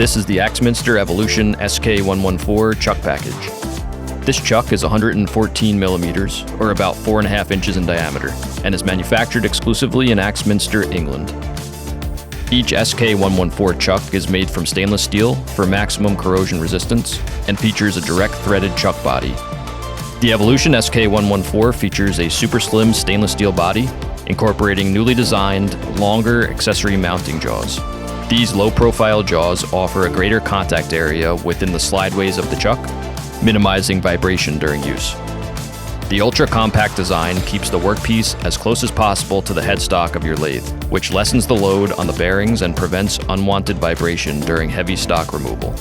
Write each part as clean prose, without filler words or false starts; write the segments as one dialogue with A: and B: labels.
A: This is the Axminster Evolution SK114 chuck package. This chuck is 114 millimeters, or about 4.5 inches in diameter, and is manufactured exclusively in Axminster, England. Each SK114 chuck is made from stainless steel for maximum corrosion resistance and features a direct threaded chuck body. The Evolution SK114 features a super slim stainless steel body, incorporating newly designed, longer accessory mounting jaws. These low-profile jaws offer a greater contact area within the slideways of the chuck, minimizing vibration during use. The ultra-compact design keeps the workpiece as close as possible to the headstock of your lathe, which lessens the load on the bearings and prevents unwanted vibration during heavy stock removal.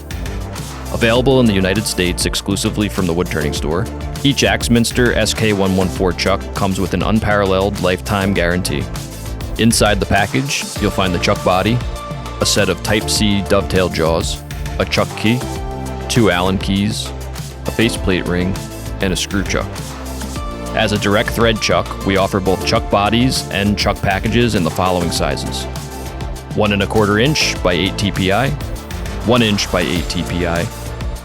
A: Available in the United States exclusively from the Woodturning store, each Axminster SK114 chuck comes with an unparalleled lifetime guarantee. Inside the package, you'll find the chuck body, a set of Type-C dovetail jaws, a chuck key, 2 Allen keys, a faceplate ring, and a screw chuck. As a direct thread chuck, we offer both chuck bodies and chuck packages in the following sizes: 1¼ inch by 8 TPI, 1 inch by 8 TPI,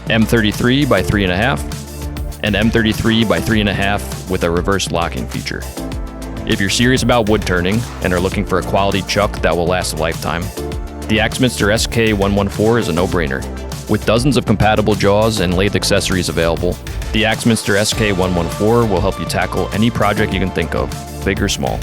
A: M33 by 3.5, and M33 by 3.5 with a reverse locking feature. If you're serious about wood turning and are looking for a quality chuck that will last a lifetime, the Axminster SK114 is a no-brainer. With dozens of compatible jaws and lathe accessories available, the Axminster SK114 will help you tackle any project you can think of, big or small.